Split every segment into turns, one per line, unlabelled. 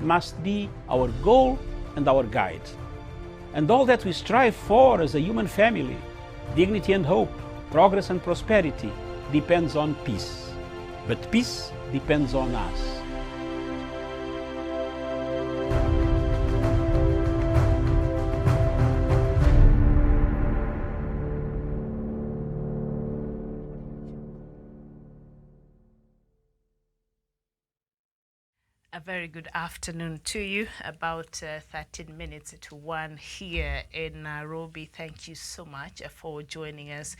must be our goal and our guide. And all that we strive for as a human family, dignity and hope, progress and prosperity, depends on peace. But peace depends on us.
A very good afternoon to you. About 13 minutes to 1 here in Nairobi. Thank you so much for joining us.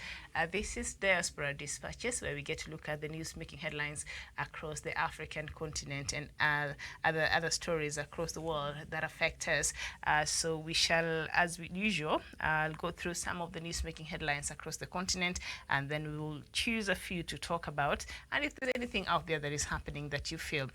This is Diaspora Dispatches, where we get to look at the news-making headlines across the African continent and other stories across the world that affect us. So we shall, as usual, go through some of the news-making headlines across the continent, and then we will choose a few to talk about. And if there's anything out there that is happening that you feel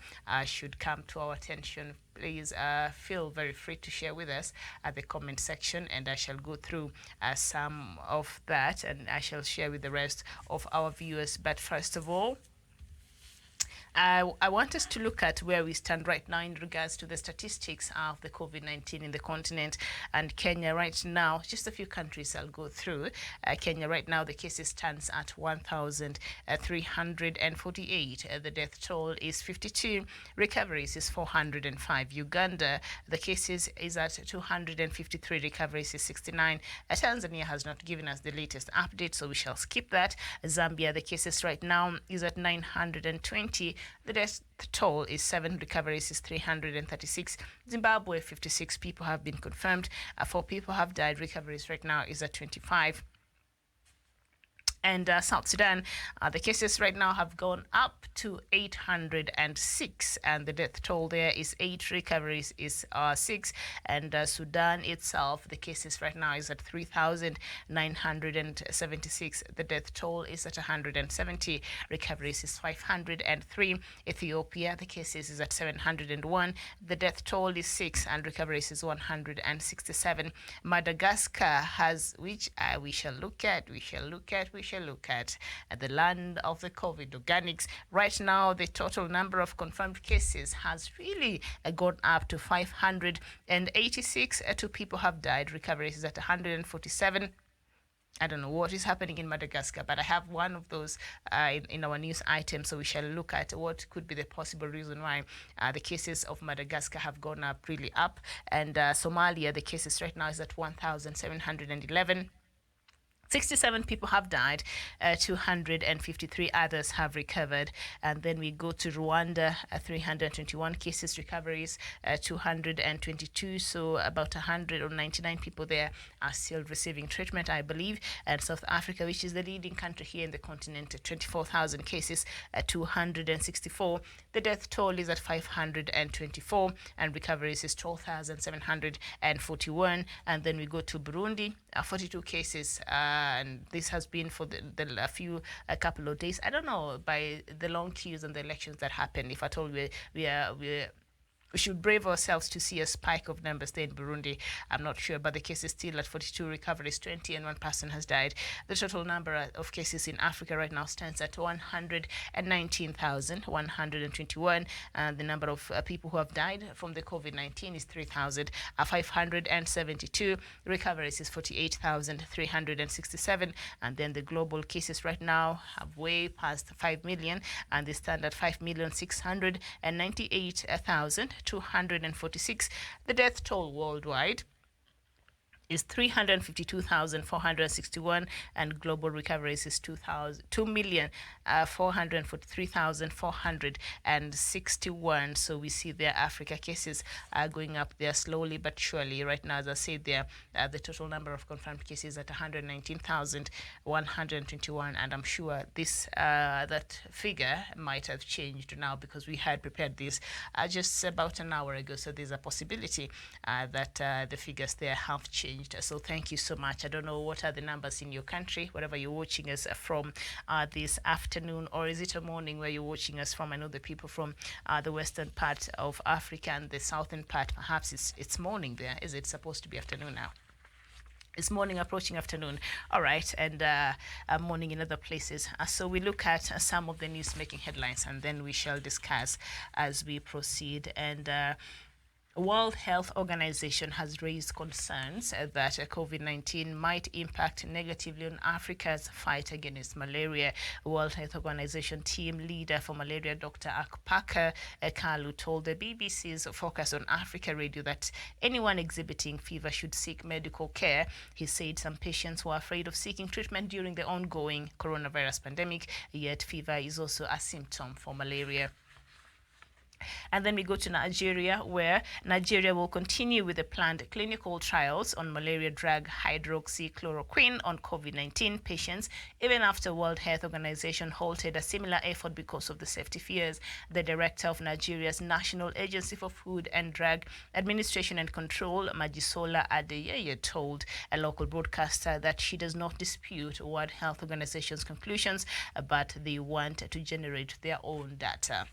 should come to our attention, please feel very free to share with us at the comment section, and I shall go through some of that, and I shall share with the rest of our viewers. But first of all, I want us to look at where we stand right now in regards to the statistics of the COVID-19 in the continent. And Kenya right now, just a few countries I'll go through. Kenya right now, the cases stands at 1,348. The death toll is 52. Recoveries is 405. Uganda, the cases is at 253. Recoveries is 69. Tanzania has not given us the latest update, so we shall skip that. Zambia, the cases right now is at 920. The death toll is 7, recoveries is 336. Zimbabwe, 56 people have been confirmed. 4 people have died. Recoveries right now is at 25. And South Sudan, the cases right now have gone up to 806, and the death toll there is 8, recoveries is 6. And Sudan itself, the cases right now is at 3,976. The death toll is at 170, recoveries is 503. Ethiopia, the cases is at 701. The death toll is 6, and recoveries is 167. Madagascar has, which we shall look at, the land of the COVID organics. Right now, the total number of confirmed cases has really gone up to 586. 2 people have died. Recoveries is at 147. I don't know what is happening in Madagascar, but I have one of those in our news item, so we shall look at what could be the possible reason why the cases of Madagascar have gone up, really up. And Somalia, the cases right now is at 1,711. 67 people have died, 253 others have recovered. And then we go to Rwanda, 321 cases, recoveries 222, so about 199 people there are still receiving treatment, I believe. And South Africa, which is the leading country here in the continent, 24,000 cases, 264. The death toll is at 524, and recoveries is 12,741. And then we go to Burundi, 42 cases, and this has been for a couple of days. I don't know, by the long queues and the elections that happened, if at all we should brave ourselves to see a spike of numbers there in Burundi. I'm not sure, but the case is still at 42, recoveries 20, and 1 person has died. The total number of cases in Africa right now stands at 119,121, and the number of people who have died from the COVID-19 is 3,572. Recoveries is 48,367, and then the global cases right now have way past 5 million, and they stand at 5,698,246. The death toll worldwide is 352,461, and global recoveries is 2,443,461. So we see their Africa cases are going up there slowly but surely. Right now, as I said there, the total number of confirmed cases at 119,121, and I'm sure this that figure might have changed now because we had prepared this just about an hour ago. So there's a possibility that the figures there have changed. So thank you so much. I don't know what are the numbers in your country, wherever you're watching us from this afternoon, or is it a morning where you're watching us from? I know the people from the western part of Africa and the southern part, perhaps it's morning there. Is it supposed to be afternoon now? It's morning approaching afternoon. All right, and morning in other places. So we look at some of the news making headlines, and then we shall discuss as we proceed. And World Health Organization has raised concerns that COVID-19 might impact negatively on Africa's fight against malaria. World Health Organization team leader for malaria, Dr. Akpaka Kalu, told the BBC's Focus on Africa radio that anyone exhibiting fever should seek medical care. He said some patients were afraid of seeking treatment during the ongoing coronavirus pandemic, yet fever is also a symptom for malaria. And then we go to Nigeria, where Nigeria will continue with the planned clinical trials on malaria drug hydroxychloroquine on COVID-19 patients, even after World Health Organization halted a similar effort because of the safety fears. The director of Nigeria's National Agency for Food and Drug Administration and Control, Majisola Adeyeye, told a local broadcaster that she does not dispute World Health Organization's conclusions, but they want to generate their own data.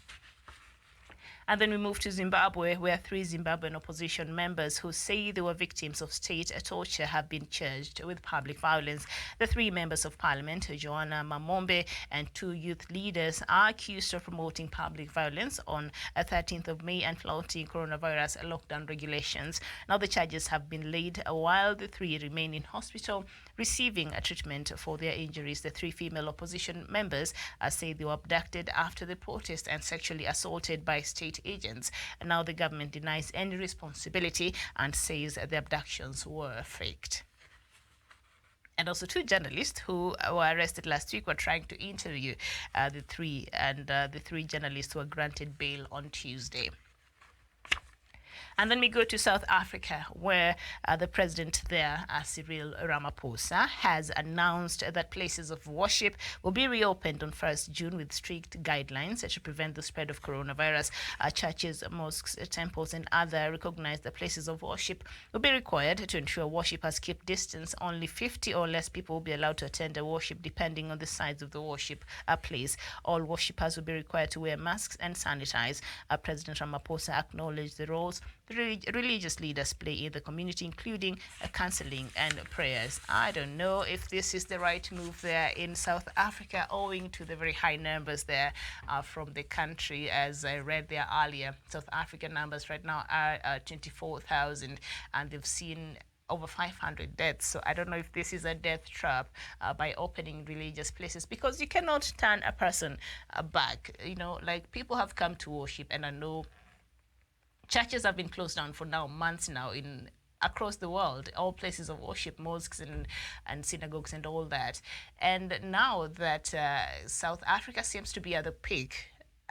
And then we move to Zimbabwe, where 3 Zimbabwean opposition members who say they were victims of state torture have been charged with public violence. The 3 members of parliament, Joanna Mamombe, and 2 youth leaders are accused of promoting public violence on 13th of May and flouting coronavirus lockdown regulations. Now the charges have been laid while the 3 remain in hospital receiving a treatment for their injuries. The 3 female opposition members say they were abducted after the protest and sexually assaulted by state agents. Now the government denies any responsibility and says the abductions were faked. And also 2 journalists who were arrested last week were trying to interview the 3 journalists were granted bail on Tuesday. And then we go to South Africa, where the president there, Cyril Ramaphosa, has announced that places of worship will be reopened on 1st June with strict guidelines to prevent the spread of coronavirus. Churches, mosques, temples, and other recognized places of worship will be required to ensure worshippers keep distance. Only 50 or less people will be allowed to attend a worship, depending on the size of the worship place. All worshippers will be required to wear masks and sanitize. President Ramaphosa acknowledged the roles religious leaders play in the community, including counseling and prayers. I don't know if this is the right move there in South Africa, owing to the very high numbers there from the country. As I read there earlier, South African numbers right now are 24,000, and they've seen over 500 deaths. So I don't know if this is a death trap by opening religious places, because you cannot turn a person back. You know, like, people have come to worship, and I know churches have been closed down for now months now in across the world, all places of worship, mosques and synagogues and all that. And now that South Africa seems to be at the peak,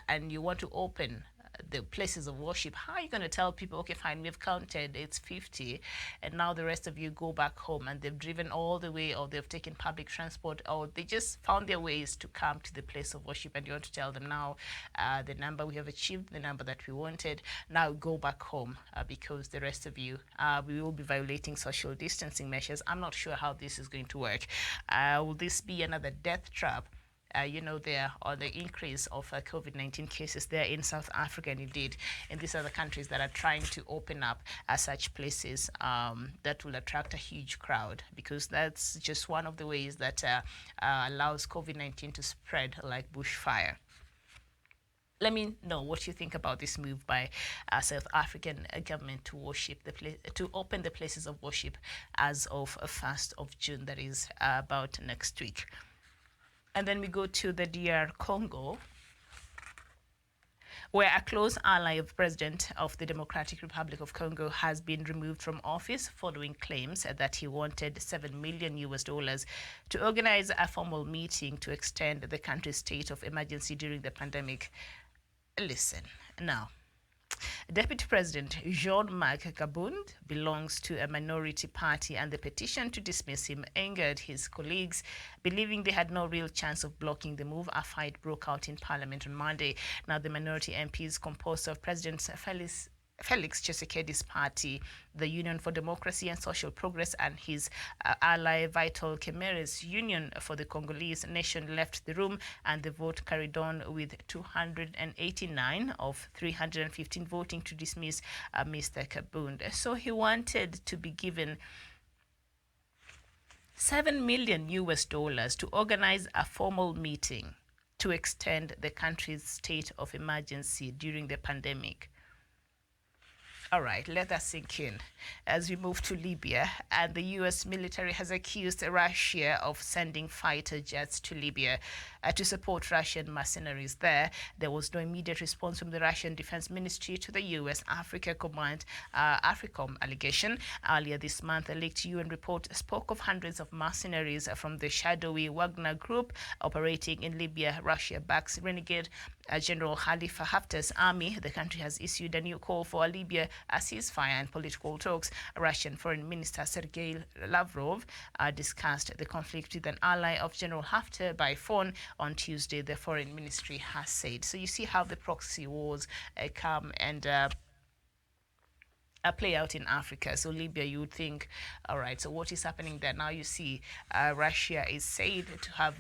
and you want to open the places of worship, how are you going to tell people, okay, fine, we've counted, it's 50, and now the rest of you go back home? And they've driven all the way, or they've taken public transport, or they just found their ways to come to the place of worship, and you want to tell them now, the number we have achieved, the number that we wanted, now go back home, because the rest of you, we will be violating social distancing measures. I'm not sure how this is going to work. Will this be another death trap? There on the increase of COVID-19 cases there in South Africa, and indeed in these other countries that are trying to open up such places that will attract a huge crowd, because that's just one of the ways that allows COVID-19 to spread like bushfire. Let me know what you think about this move by South African government to open the places of worship as of 1st of June, that is about next week. And then we go to the DR Congo, where a close ally of President of the Democratic Republic of Congo has been removed from office following claims that he wanted $7 million to organize a formal meeting to extend the country's state of emergency during the pandemic. Listen, now, Deputy President Jean-Marc Kabund belongs to a minority party, and the petition to dismiss him angered his colleagues, believing they had no real chance of blocking the move. A fight broke out in Parliament on Monday. Now, the minority MPs, composed of President Felix Tshisekedi's party, the Union for Democracy and Social Progress, and his ally Vital Kamerhe's Union for the Congolese Nation, left the room, and the vote carried on with 289 of 315 voting to dismiss Mr. Kabund. So he wanted to be given $7 million to organize a formal meeting to extend the country's state of emergency during the pandemic. All right, let that sink in as we move to Libya. And the U.S. military has accused Russia of sending fighter jets to Libya to support Russian mercenaries there. There was no immediate response from the Russian Defense Ministry to the U.S. Africa Command AFRICOM allegation. Earlier this month, a leaked UN report spoke of hundreds of mercenaries from the shadowy Wagner group operating in Libya. Russia backs renegade General Khalifa Haftar's army. The country has issued a new call for Libya a ceasefire and political talks. Russian Foreign Minister Sergei Lavrov discussed the conflict with an ally of General Haftar by phone on Tuesday, the Foreign Ministry has said. So you see how the proxy wars come and play out in Africa. So Libya, you would think, all right, so what is happening there? Now you see Russia is said to have,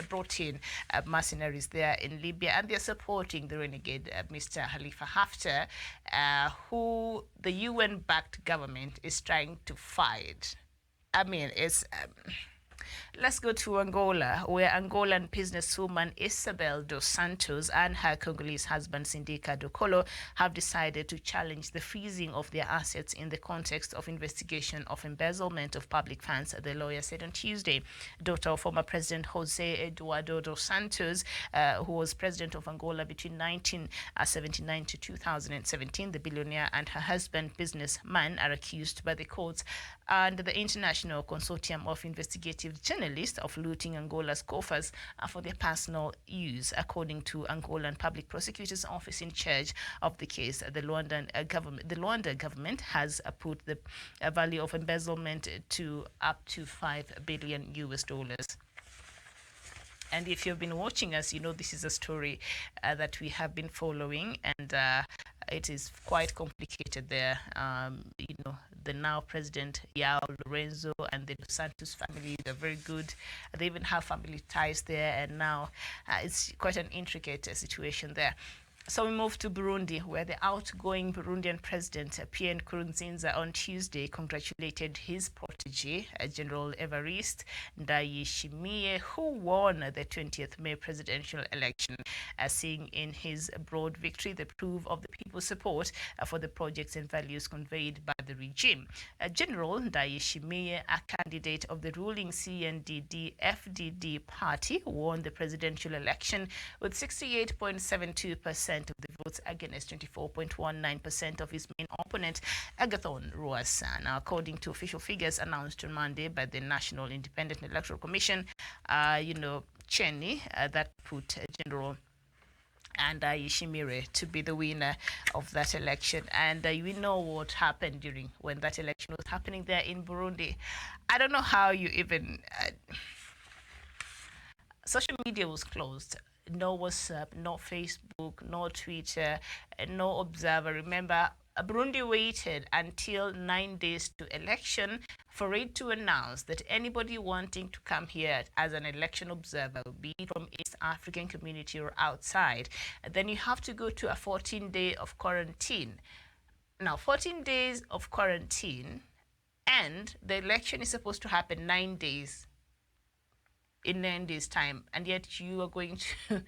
brought in mercenaries there in Libya, and they're supporting the renegade Mr. Khalifa Haftar, who the UN-backed government is trying to fight. I mean, it's... Let's go to Angola, where Angolan businesswoman Isabel dos Santos and her Congolese husband Sindika Dokolo have decided to challenge the freezing of their assets in the context of investigation of embezzlement of public funds, the lawyer said on Tuesday. Daughter of former President Jose Eduardo dos Santos, who was president of Angola between 1979 to 2017, the billionaire and her husband, businessman, are accused by the courts and the International Consortium of Investigative Journalists of looting Angola's coffers for their personal use, according to Angolan Public Prosecutor's Office in charge of the case. The Luanda government has put the value of embezzlement to up to $5 billion US. And if you've been watching us, you know this is a story that we have been following, and it is quite complicated there. The now President João Lorenzo and the Dos Santos family, they're very good. They even have family ties there, and now it's quite an intricate situation there. So we move to Burundi, where the outgoing Burundian president, Pierre Nkurunziza, on Tuesday congratulated his protege, General Evariste Ndayishimiye, who won the 20th May presidential election, seeing in his broad victory the proof of the people's support for the projects and values conveyed by the regime. General Ndayishimiye, a candidate of the ruling CNDD-FDD party, won the presidential election with 68.72% of the votes against 24.19% of his main opponent, Agathon Rwasa. Now, according to official figures announced on Monday by the National Independent Electoral Commission, Cheney, that put General and Ishimire to be the winner of that election. And we know what happened when that election was happening there in Burundi. I don't know how you even... social media was closed. No WhatsApp, no Facebook, no Twitter, no Observer. Remember, Burundi waited until 9 days to election for it to announce that anybody wanting to come here as an election observer, be it from East African community or outside, then you have to go to a 14-day of quarantine. Now, 14 days of quarantine, and the election is supposed to happen 9 days. In 9 days' time, and yet you are going to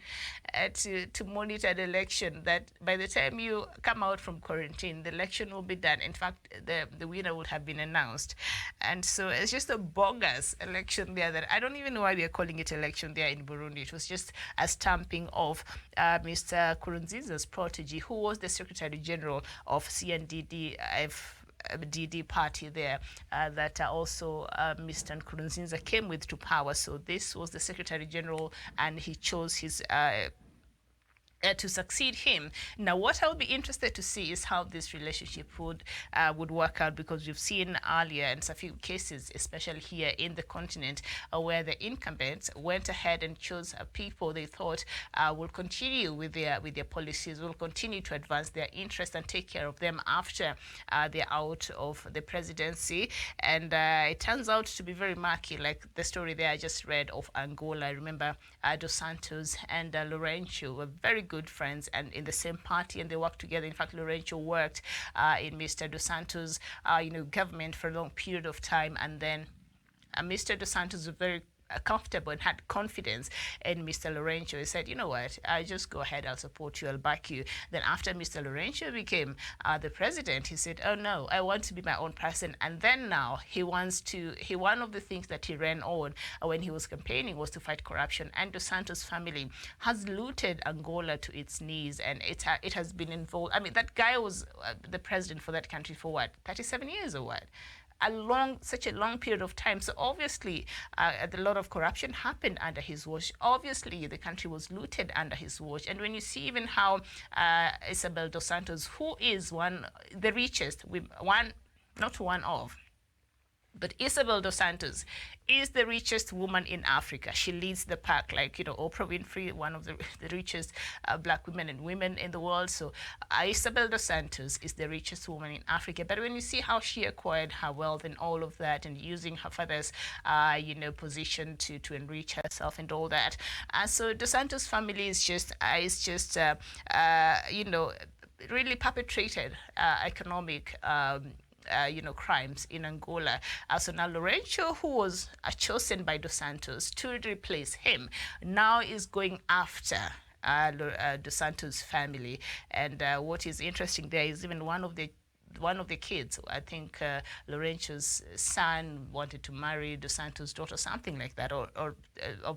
monitor the election that by the time you come out from quarantine, the election will be done. In fact, the winner would have been announced. And so it's just a bogus election there that I don't even know why we are calling it election there in Burundi. It was just a stamping of Mr. Nkurunziza's protege, who was the Secretary General of CNDD-FDD party there, that also Mr. Nkurunziza came with to power. So this was the Secretary General, and he chose his to succeed him. Now, what I'll be interested to see is how this relationship would work out, because we've seen earlier in a few cases, especially here in the continent, where the incumbents went ahead and chose people they thought will continue with their policies, will continue to advance their interests and take care of them after they're out of the presidency. And it turns out to be very murky, like the story there I just read of Angola. I remember Dos Santos and Lourenço were very good friends and in the same party, and they worked together. In fact, Lourenço worked in Mr. Dos Santos' government for a long period of time, and then Mr. Dos Santos was very comfortable and had confidence in Mr. Lorenzo. He said, you know what, I just go ahead, I'll support you, I'll back you. Then after Mr. Lorenzo became the president, he said, oh no, I want to be my own person. And then now one of the things that he ran on when he was campaigning was to fight corruption. And Dos Santos' family has looted Angola to its knees, and it has been involved. I mean, that guy was the president for that country for what, 37 years or what? Such a long period of time. So obviously, a lot of corruption happened under his watch. Obviously, the country was looted under his watch. And when you see even how Isabel Dos Santos, who is the richest, not one of, but Isabel Dos Santos is the richest woman in Africa. She leads the pack, like, Oprah Winfrey, one of the richest black women and women in the world. So Isabel Dos Santos is the richest woman in Africa. But when you see how she acquired her wealth and all of that, and using her father's, position to enrich herself and all that, so Dos Santos' family is just really perpetrated economic crimes in Angola. So now Lorenzo, who was chosen by Dos Santos to replace him, now is going after Dos Santos' family. And what is interesting there is even one of the kids, I think Lorenzo's son wanted to marry Dos Santos' daughter, something like that, or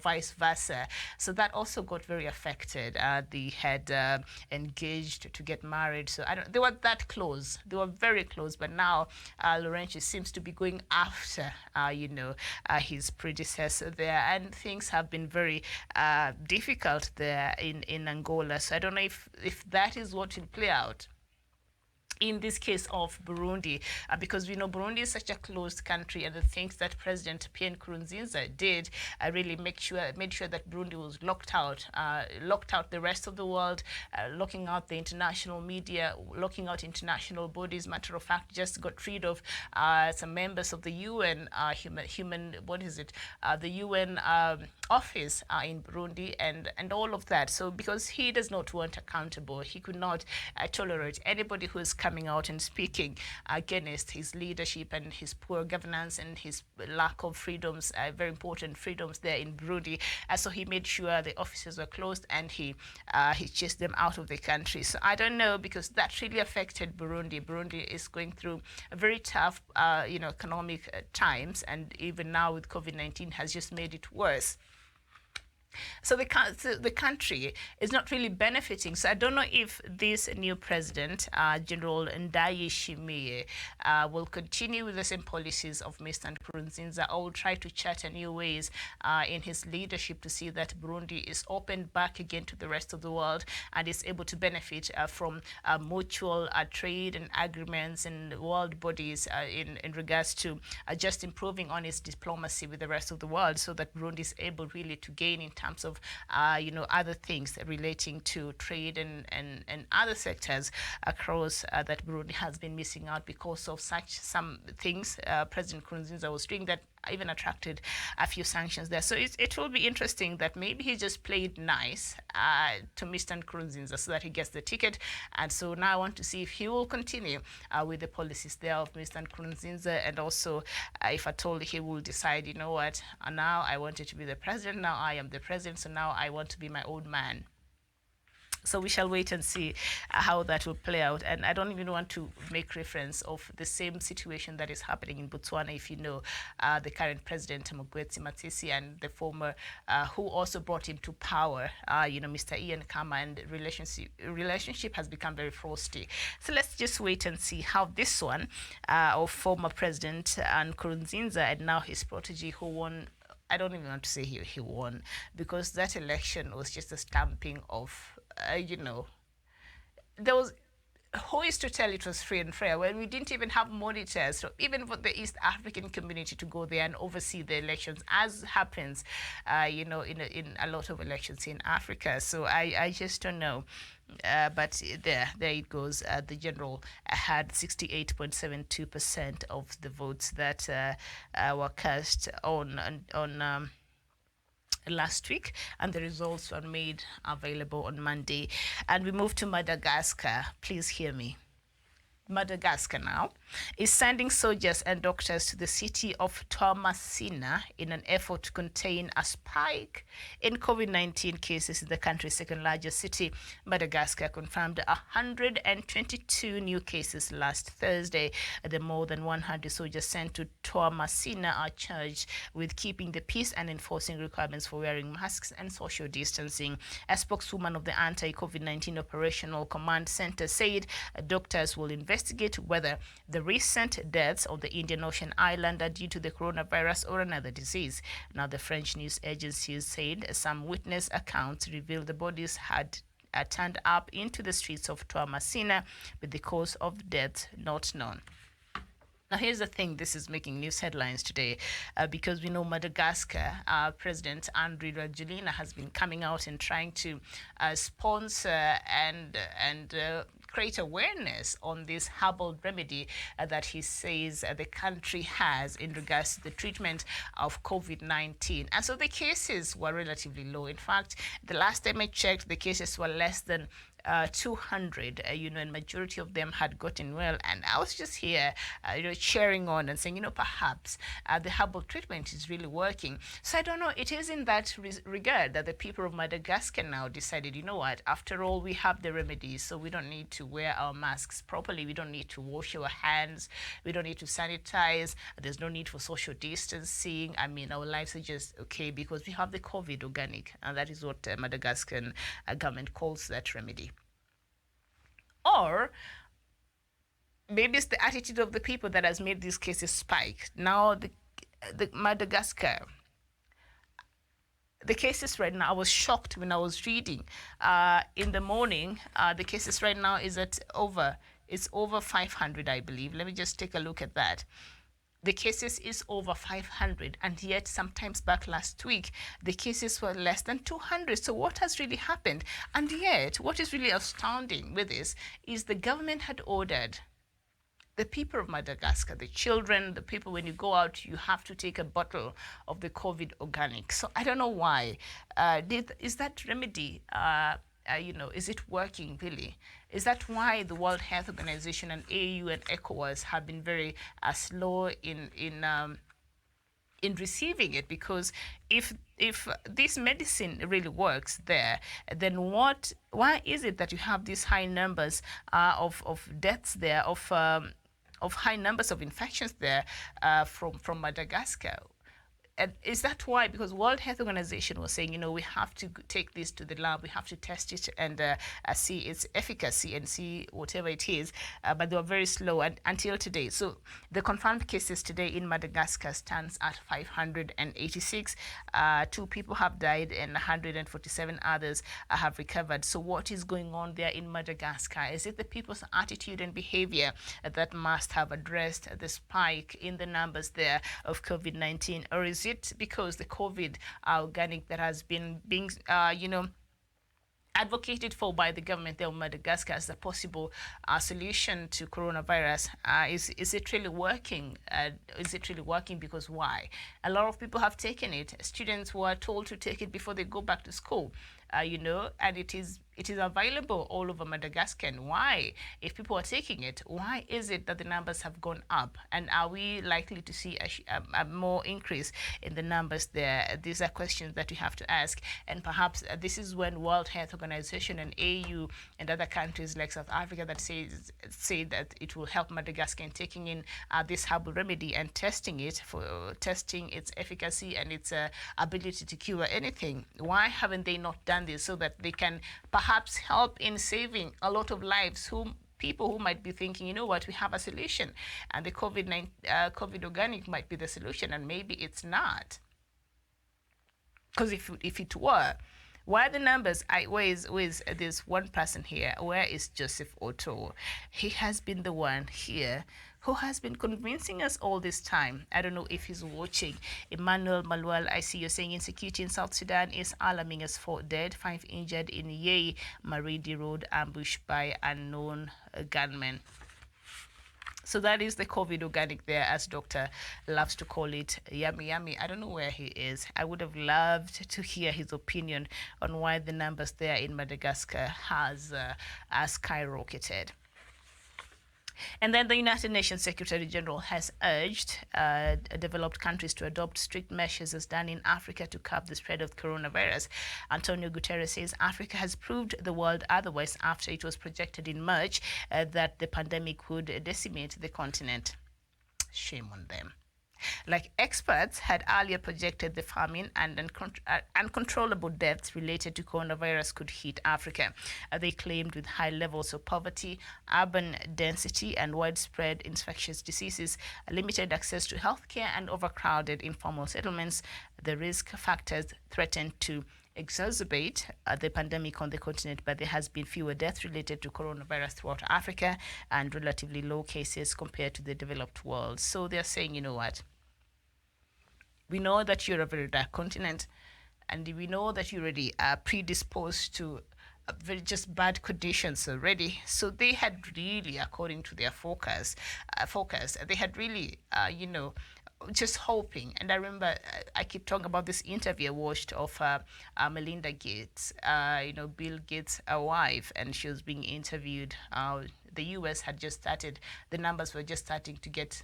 vice versa. So that also got very affected. They had engaged to get married. So they were that close. They were very close. But now Lorenzo seems to be going after, his predecessor there. And things have been very difficult there in Angola. So I don't know if that is what will play out in this case of Burundi, because we know Burundi is such a closed country, and the things that President Pierre Nkurunziza did really made sure that Burundi was locked out the rest of the world, locking out the international media, locking out international bodies. Matter of fact, just got rid of some members of the UN the UN office in Burundi, and all of that. So because he does not want accountable, he could not tolerate anybody who is coming out and speaking against his leadership and his poor governance and his lack of freedoms, very important freedoms there in Burundi. So he made sure the offices were closed, and he chased them out of the country. So I don't know, because that really affected Burundi. Burundi is going through a very tough, economic times, and even now with COVID-19 has just made it worse. So the country is not really benefiting. So I don't know if this new president, General Ndayishimiye, will continue with the same policies of Mr. Nkurunziza, or will try to chart new ways in his leadership to see that Burundi is opened back again to the rest of the world and is able to benefit from mutual trade and agreements and world bodies in regards to just improving on its diplomacy with the rest of the world, so that Burundi is able really to gain in terms of other things relating to trade and other sectors across that Burundi has been missing out because of some things President Nkurunziza was doing that even attracted a few sanctions there. So it will be interesting that maybe he just played nice to Mr. Nkurunziza so that he gets the ticket. And so now I want to see if he will continue with the policies there of Mr. Nkurunziza, and also if at all he will decide, you know what, now I wanted to be the president, now I am the president, so now I want to be my own man. So we shall wait and see how that will play out. And I don't even want to make reference of the same situation that is happening in Botswana. If you know, the current president, Mokgweetsi Masisi, and the former, who also brought him to power, Mr. Ian Khama, and relationship has become very frosty. So let's just wait and see how this one of former President Nkurunziza and now his protege, who won. I don't even want to say he won, because that election was just a stamping of, there was, who is to tell it was free and fair when we didn't even have monitors, so even for the East African community to go there and oversee the elections, as happens, in a lot of elections in Africa. So I just don't know. But there it goes. The general had 68.72% of the votes that were cast on last week, and the results were made available on Monday. And we move to Madagascar. Please hear me. Madagascar now is sending soldiers and doctors to the city of Toamasina in an effort to contain a spike in COVID-19 cases in the country's second largest city. Madagascar confirmed 122 new cases last Thursday. The more than 100 soldiers sent to Toamasina are charged with keeping the peace and enforcing requirements for wearing masks and social distancing. A spokeswoman of the Anti-COVID-19 Operational Command Center said doctors will investigate whether the recent deaths on the Indian Ocean island are due to the coronavirus or another disease. Now, the French news agencies said some witness accounts revealed the bodies had turned up into the streets of Toamasina, with the cause of death not known. Now, here's the thing, this is making news headlines today because we know Madagascar, President Andry Rajoelina has been coming out and trying to sponsor and create awareness on this herbal remedy that he says the country has in regards to the treatment of COVID-19. And so the cases were relatively low. In fact, the last time I checked, the cases were less than 200, and majority of them had gotten well. And I was just here, cheering on and saying, perhaps the herbal treatment is really working. So I don't know, it is in that regard that the people of Madagascar now decided, you know what, after all, we have the remedies, so we don't need to wear our masks properly. We don't need to wash our hands. We don't need to sanitize. There's no need for social distancing. I mean, our lives are just okay because we have the COVID organic. And that is what Madagascan government calls that remedy. Or maybe it's the attitude of the people that has made these cases spike. Now, the Madagascar, the cases right now, I was shocked when I was reading in the morning. The cases right now is over 500, I believe. Let me just take a look at that. The cases is over 500, and yet sometimes back last week, the cases were less than 200. So what has really happened? And yet, what is really astounding with this is the government had ordered the people of Madagascar, the children, the people, when you go out, you have to take a bottle of the COVID organic. So I don't know why. Is that remedy, is it working really? Is that why the World Health Organization and AU and ECOWAS have been very slow in receiving it? Because if this medicine really works there, then why is it that you have these high numbers of deaths there, of high numbers of infections there from Madagascar? And is that why? Because World Health Organization was saying, we have to take this to the lab, we have to test it and see its efficacy and see whatever it is, but they were very slow until today. So the confirmed cases today in Madagascar stands at 586. 2 people have died and 147 others have recovered. So what is going on there in Madagascar? Is it the people's attitude and behavior that must have addressed the spike in the numbers there of COVID-19, or is it because the COVID organic that has been being, advocated for by the government there of Madagascar as a possible solution to coronavirus? Is it really working? Is it really working? Because why? A lot of people have taken it. Students were told to take it before they go back to school. And it is available all over Madagascar. And why, if people are taking it, why is it that the numbers have gone up? And are we likely to see a more increase in the numbers there? These are questions that we have to ask. And perhaps this is when World Health Organization and AU and other countries like South Africa that say that it will help Madagascar in taking in this herbal remedy and testing its efficacy and its ability to cure anything. Why haven't they not done this so that they can perhaps help in saving a lot of lives? People who might be thinking, we have a solution, and the COVID organic might be the solution, and maybe it's not. Because if it were, why are the numbers? Where is this one person here? Where is W.H.O? He has been the one here who has been convincing us all this time. I don't know if he's watching. Emmanuel Maluel, I see you're saying insecurity in South Sudan is alarming as 4 dead, 5 injured in Yei, Maridi Road, ambushed by unknown gunmen. So that is the COVID organic there, as Doctor loves to call it. Yummy, yummy. I don't know where he is. I would have loved to hear his opinion on why the numbers there in Madagascar has skyrocketed. And then the United Nations Secretary General has urged developed countries to adopt strict measures as done in Africa to curb the spread of coronavirus. Antonio Guterres says Africa has proved the world otherwise after it was projected in March that the pandemic would decimate the continent. Shame on them. Like experts had earlier projected, the famine and uncontrollable deaths related to coronavirus could hit Africa. They claimed with high levels of poverty, urban density, and widespread infectious diseases, limited access to healthcare, and overcrowded informal settlements, the risk factors threatened to exacerbate the pandemic on the continent, but there has been fewer deaths related to coronavirus throughout Africa and relatively low cases compared to the developed world. So they're saying, you know what? We know that you're a very dark continent, and we know that you already are predisposed to very just bad conditions already. So they had really, according to their focus, they had really, just hoping. And I remember I keep talking about this interview I watched of Melinda Gates, Bill Gates' wife, and she was being interviewed. The US had just started, the numbers were just starting to get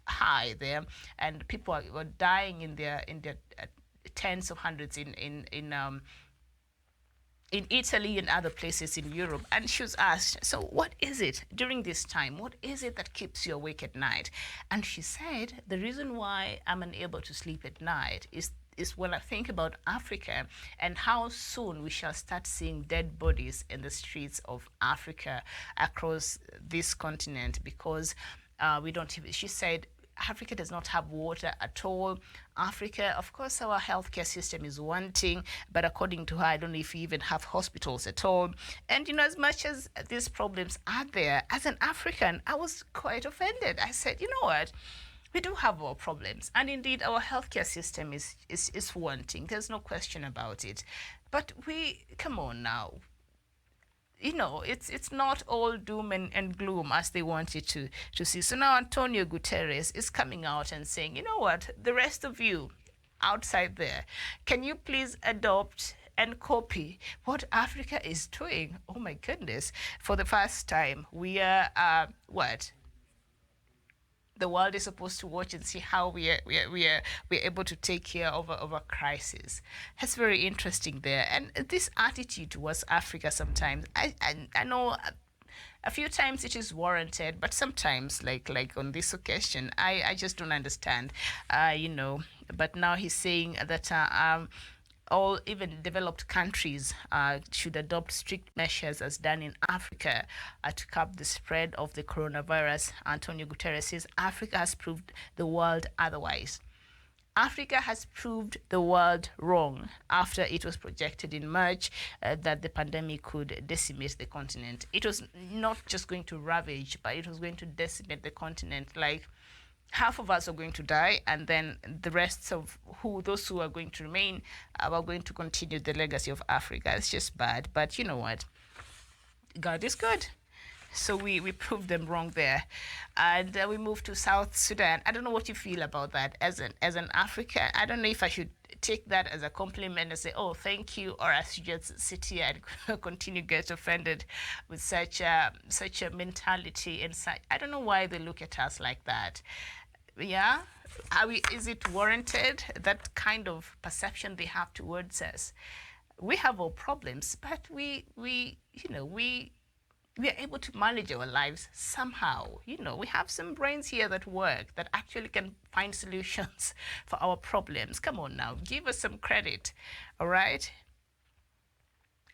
high there, and people were dying in their tens of hundreds in Italy and other places in Europe. And she was asked, so what is it during this time? What is it that keeps you awake at night? And she said, the reason why I'm unable to sleep at night is when I think about Africa and how soon we shall start seeing dead bodies in the streets of Africa across this continent, because we don't, she said, Africa does not have water at all. Africa, of course, our healthcare system is wanting, but according to her, I don't know if we even have hospitals at all. And, as much as these problems are there, as an African, I was quite offended. I said, you know what? We do have our problems. And indeed, our healthcare system is wanting. There's no question about it. But come on now. It's not all doom and gloom as they want it to see. So now Antonio Guterres is coming out and saying, you know what, the rest of you outside there, can you please adopt and copy what Africa is doing? Oh my goodness. For the first time, we are, the world is supposed to watch and see how we're able to take care of a crisis. That's very interesting there. And this attitude towards Africa sometimes, I know a few times it is warranted, but sometimes, like on this occasion, I just don't understand, But now he's saying that all even developed countries should adopt strict measures as done in Africa to curb the spread of the coronavirus. Antonio Guterres says Africa has proved the world otherwise. Africa has proved the world wrong after it was projected in March that the pandemic could decimate the continent. It was not just going to ravage, but it was going to decimate the continent. Like, half of us are going to die, and then the rest of those who are going to remain are going to continue the legacy of Africa. It's just bad. But you know what? God is good. So we proved them wrong there. And we move to South Sudan. I don't know what you feel about that as an African. I don't know if I should take that as a compliment and say, oh, thank you, or I should just sit here and continue to get offended with such a mentality and such. I don't know why they look at us like that. Yeah, is it warranted, that kind of perception they have towards us? We have our problems, but we are able to manage our lives somehow. We have some brains here that work, that actually can find solutions for our problems. Come on now, give us some credit, all right?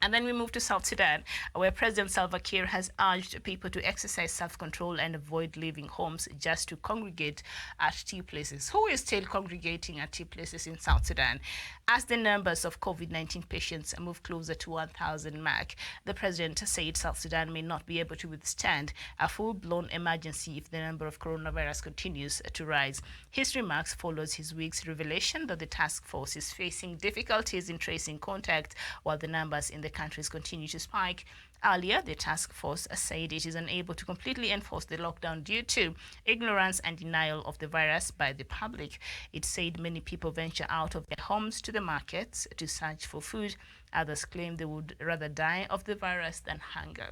And then we move to South Sudan, where President Salva Kiir has urged people to exercise self-control and avoid leaving homes just to congregate at tea places. Who is still congregating at tea places in South Sudan? As the numbers of COVID-19 patients move closer to 1,000 mark, the president said South Sudan may not be able to withstand a full-blown emergency if the number of coronavirus continues to rise. His remarks follows his week's revelation that the task force is facing difficulties in tracing contact while the numbers in the countries continue to spike. Earlier, the task force said it is unable to completely enforce the lockdown due to ignorance and denial of the virus by the public. It said many people venture out of their homes to the markets to search for food. Others claim they would rather die of the virus than hunger.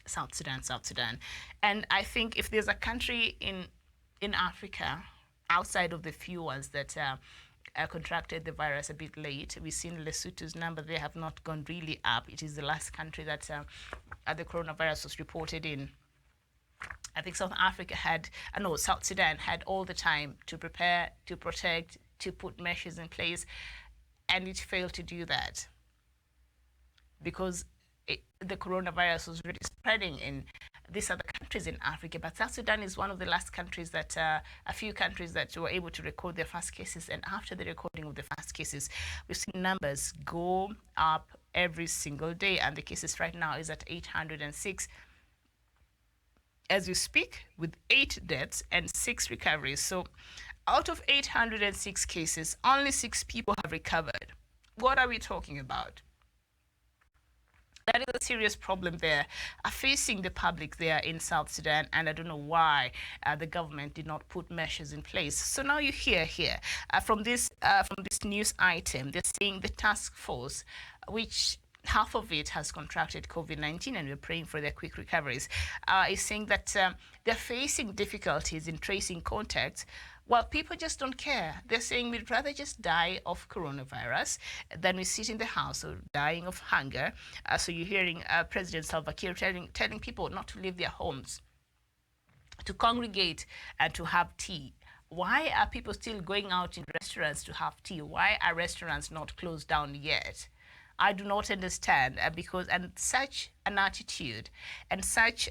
South Sudan. And I think if there's a country in Africa, outside of the few ones that contracted the virus a bit late, we've seen Lesotho's number, they have not gone really up. It is the last country that the coronavirus was reported in. I think South Sudan had all the time to prepare, to protect, to put measures in place, and it failed to do that because the coronavirus was really spreading in these other countries in Africa. But South Sudan is one of the last countries that, a few countries that were able to record their first cases. And after the recording of the first cases, we've seen numbers go up every single day. And the cases right now is at 806 as we speak, with 8 deaths and 6 recoveries. So out of 806 cases, only 6 people have recovered. What are we talking about? That is a serious problem there facing the public there in South Sudan, and I don't know why the government did not put measures in place. So now you hear here from this news item, they're saying the task force, which half of it has contracted COVID-19, and we're praying for their quick recoveries, is saying that they're facing difficulties in tracing contacts. Well, people just don't care. They're saying we'd rather just die of coronavirus than we sit in the house or dying of hunger. So you're hearing President Salva Kiir telling people not to leave their homes, to congregate and to have tea. Why are people still going out in restaurants to have tea? Why are restaurants not closed down yet? I do not understand because such an attitude and such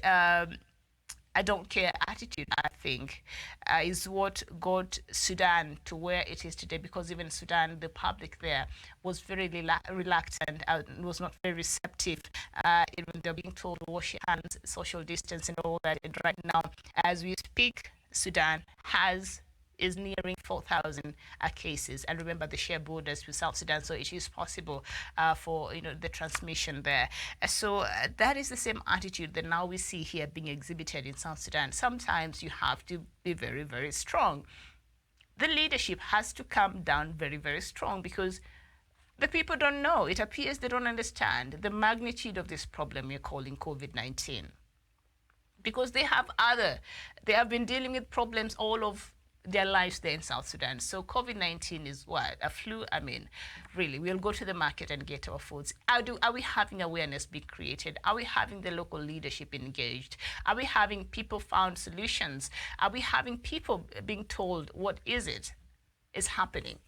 I don't care attitude, I think, is what got Sudan to where it is today, because even Sudan, the public there was very reluctant, was not very receptive. Even they're being told to wash your hands, social distance and all that. And right now, as we speak, Sudan is nearing 4,000 cases, and remember the shared borders with South Sudan, so it is possible for the transmission there. So that is the same attitude that now we see here being exhibited in South Sudan. Sometimes you have to be very, very strong. The leadership has to come down very, very strong, because the people don't know. It appears they don't understand the magnitude of this problem we're calling COVID-19, because they have been dealing with problems all of their lives there in South Sudan. So COVID-19 is what? A flu? I mean, really, we'll go to the market and get our foods. Are we having awareness being created? Are we having the local leadership engaged? Are we having people found solutions? Are we having people being told what is happening?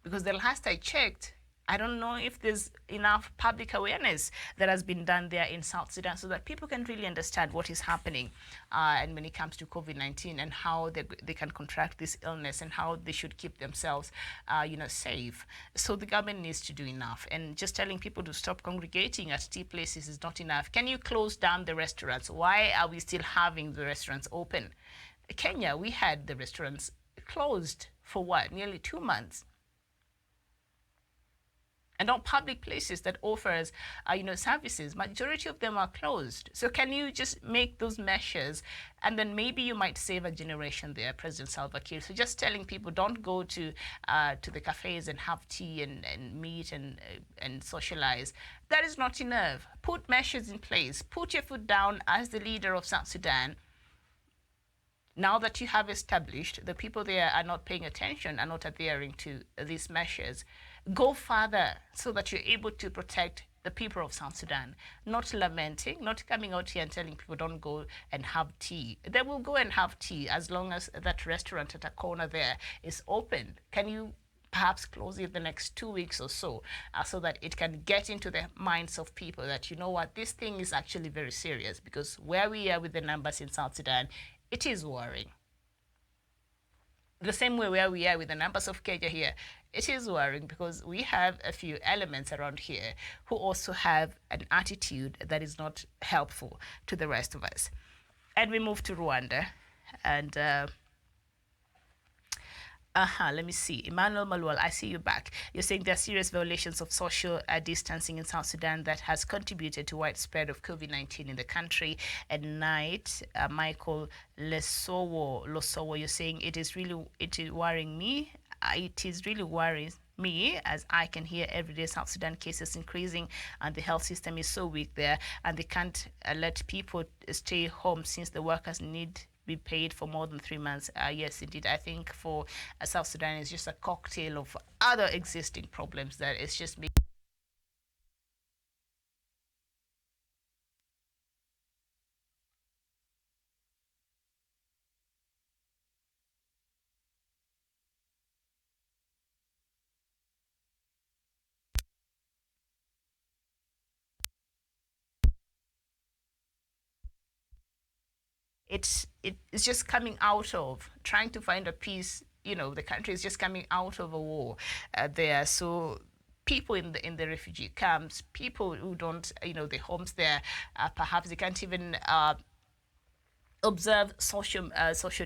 Because the last I checked, I don't know if there's enough public awareness that has been done there in South Sudan so that people can really understand what is happening and when it comes to COVID-19 and how they can contract this illness and how they should keep themselves safe. So the government needs to do enough. And just telling people to stop congregating at tea places is not enough. Can you close down the restaurants? Why are we still having the restaurants open? Kenya, we had the restaurants closed for what? Nearly 2 months. And all public places that offers, services, majority of them are closed. So can you just make those measures, and then maybe you might save a generation there, President Salva Kiir. So just telling people don't go to the cafes and have tea and meet and socialize, that is not enough. Put measures in place. Put your foot down as the leader of South Sudan. Now that you have established, the people there are not paying attention, are not adhering to these measures. Go further so that you're able to protect the people of South Sudan, not lamenting, not coming out here and telling people don't go and have tea. They will go and have tea as long as that restaurant at a corner there is open. Can you perhaps close it the next 2 weeks or so, so that it can get into the minds of people that, you know what, this thing is actually very serious, because where we are with the numbers in South Sudan, it is worrying. The same way where we are with the numbers of Kenya here, it is worrying, because we have a few elements around here who also have an attitude that is not helpful to the rest of us. And we move to Rwanda. And let me see. Emmanuel Malual, I see you back. You're saying there are serious violations of social distancing in South Sudan that has contributed to widespread of COVID-19 in the country. At night, Michael Losowo, you're saying it is worrying me. It is really worrying. me, as I can hear every day South Sudan cases increasing, and the health system is so weak there, and they can't let people stay home since the workers need be paid for more than 3 months. Yes, indeed. I think for South Sudan, it's just a cocktail of other existing problems that it's just making. It's just coming out of trying to find a peace. The country is just coming out of a war there. So people in the refugee camps, people who don't, the homes there, perhaps they can't even observe social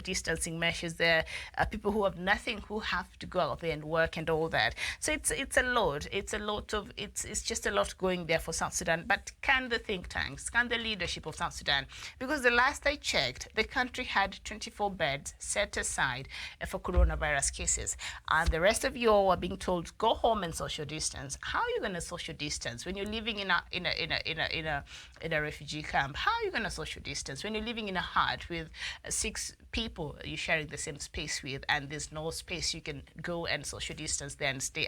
distancing measures there. People who have nothing, who have to go out there and work and all that. So it's a lot. It's just a lot going there for South Sudan. But can the think tanks, can the leadership of South Sudan? Because the last I checked, the country had 24 beds set aside for coronavirus cases, and the rest of you all are being told go home and social distance. How are you going to social distance when you're living in a refugee camp? How are you going to social distance when you're living in a hut with 6 people you're sharing the same space with, and there's no space you can go and social distance there and stay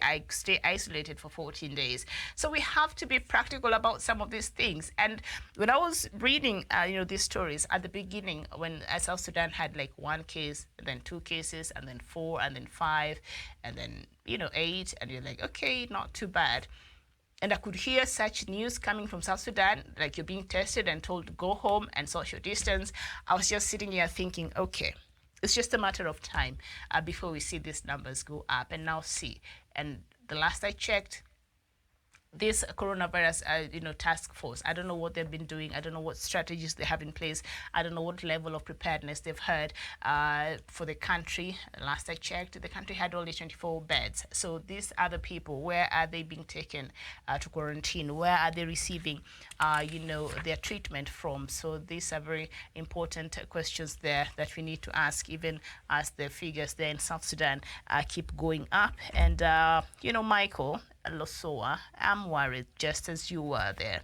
isolated for 14 days? So we have to be practical about some of these things. And when I was reading these stories at the beginning, when South Sudan had like 1 case, and then 2 cases, and then 4, and then 5, and then 8, and you're like, okay, not too bad. And I could hear such news coming from South Sudan, like you're being tested and told to go home and social distance. I was just sitting here thinking, okay, it's just a matter of time before we see these numbers go up. And now see. And the last I checked, this coronavirus, task force, I don't know what they've been doing. I don't know what strategies they have in place. I don't know what level of preparedness they've had for the country. Last I checked, the country had only 24 beds. So these other people, where are they being taken to quarantine? Where are they receiving, their treatment from? So these are very important questions there that we need to ask, even as the figures there in South Sudan keep going up. And, Michael Losoa, I'm worried just as you were there.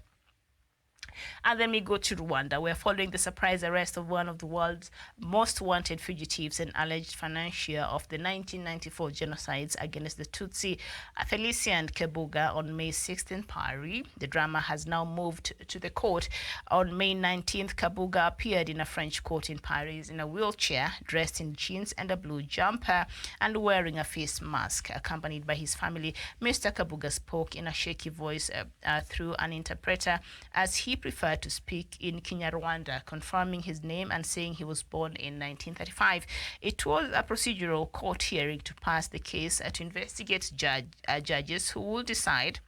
And then we go to Rwanda. We're following the surprise arrest of one of the world's most wanted fugitives and alleged financier of the 1994 genocides against the Tutsi, Felicien Kabuga, on May 6th in Paris. The drama has now moved to the court. On May 19th, Kabuga appeared in a French court in Paris in a wheelchair, dressed in jeans and a blue jumper, and wearing a face mask. Accompanied by his family, Mr. Kabuga spoke in a shaky voice through an interpreter, as he preferred to speak in Kinyarwanda, confirming his name and saying he was born in 1935. It was a procedural court hearing to pass the case to investigate judges who will decide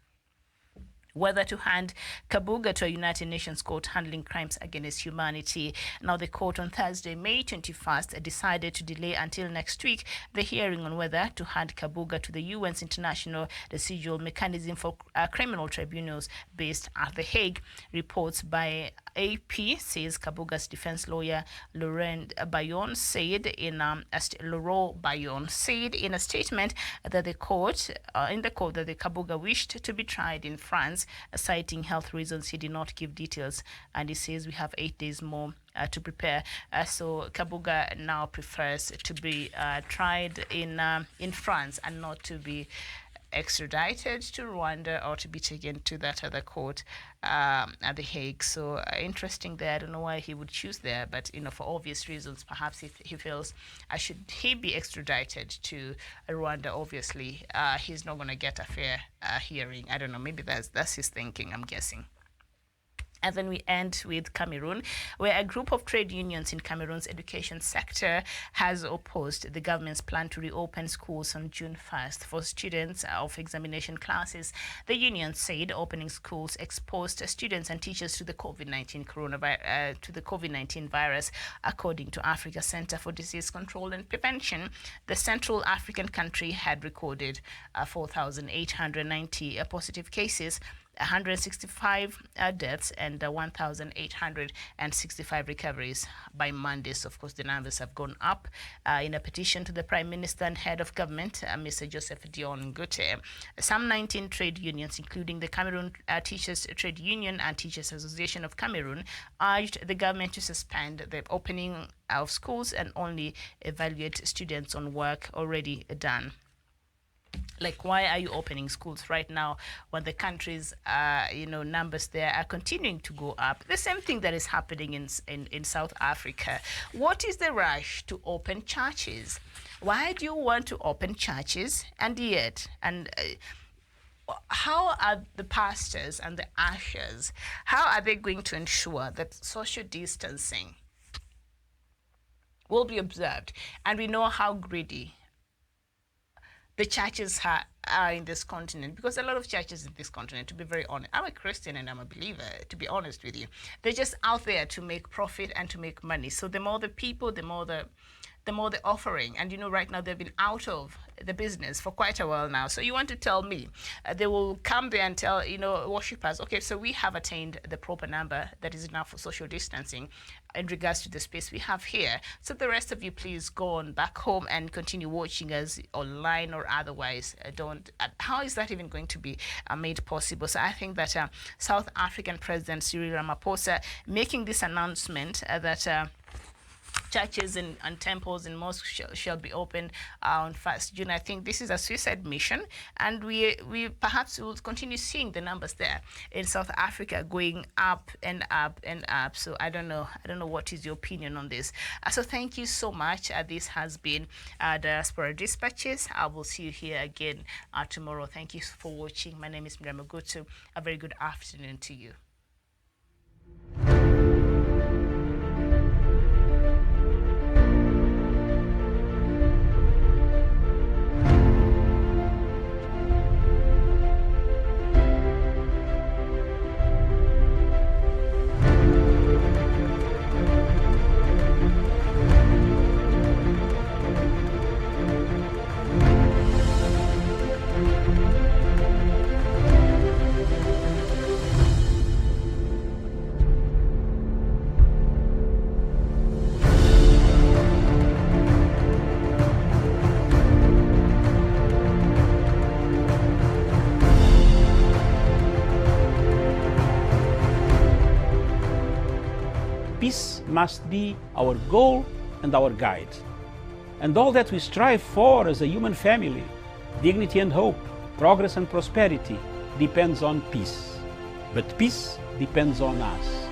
whether to hand Kabuga to a United Nations court handling crimes against humanity. Now, the court on Thursday, May 21st, decided to delay until next week the hearing on whether to hand Kabuga to the UN's International Residual Mechanism for Criminal Tribunals based at The Hague. Reports by AP says Kabuga's defense lawyer Laurent Bayon said in a statement that the court that the Kabuga wished to be tried in France, citing health reasons. He did not give details, and he says we have 8 days more to prepare. So Kabuga now prefers to be tried in France and not to be extradited to Rwanda or to be taken to that other court at The Hague. So interesting there. I don't know why he would choose there, but for obvious reasons, perhaps if he feels should he be extradited to Rwanda, obviously he's not going to get a fair hearing. I don't know. Maybe that's his thinking, I'm guessing. And then we end with Cameroon, where a group of trade unions in Cameroon's education sector has opposed the government's plan to reopen schools on June 1st for students of examination classes. The union said opening schools exposed students and teachers to the COVID-19 virus. According to Africa Center for Disease Control and Prevention, the Central African country had recorded 4,890 positive cases 165 deaths and 1,865 recoveries by Monday. So, of course, the numbers have gone up. In a petition to the Prime Minister and Head of Government, Mr. Joseph Dion Ngute, some 19 trade unions, including the Cameroon Teachers Trade Union and Teachers Association of Cameroon, urged the government to suspend the opening of schools and only evaluate students on work already done. Like, why are you opening schools right now when the country's numbers there are continuing to go up? The same thing that is happening in South Africa. What is the rush to open churches? Why do you want to open churches? And yet, how are the pastors and the ushers, how are they going to ensure that social distancing will be observed? And we know how greedy the churches are in this continent, because a lot of churches in this continent, to be very honest, I'm a Christian and I'm a believer, to be honest with you, they're just out there to make profit and to make money. So the more the people, the more the offering. And right now they've been out of the business for quite a while now. So you want to tell me they will come there and tell worshippers, okay, so we have attained the proper number that is enough for social distancing in regards to the space we have here. So the rest of you, please go on back home and continue watching us online or otherwise. How is that even going to be made possible? So I think that South African President Cyril Ramaphosa making this announcement that churches and temples and mosques shall be opened on 1st June. I think this is a suicide mission, and we perhaps will continue seeing the numbers there in South Africa going up and up and up. So I don't know what is your opinion on this. So thank you so much. This has been Diaspora Dispatches. I will see you here again tomorrow. Thank you for watching. My name is Miriam Ogutu. A very good afternoon to you.
Peace must be our goal and our guide. And all that we strive for as a human family, dignity and hope, progress and prosperity, depends on peace. But peace depends on us.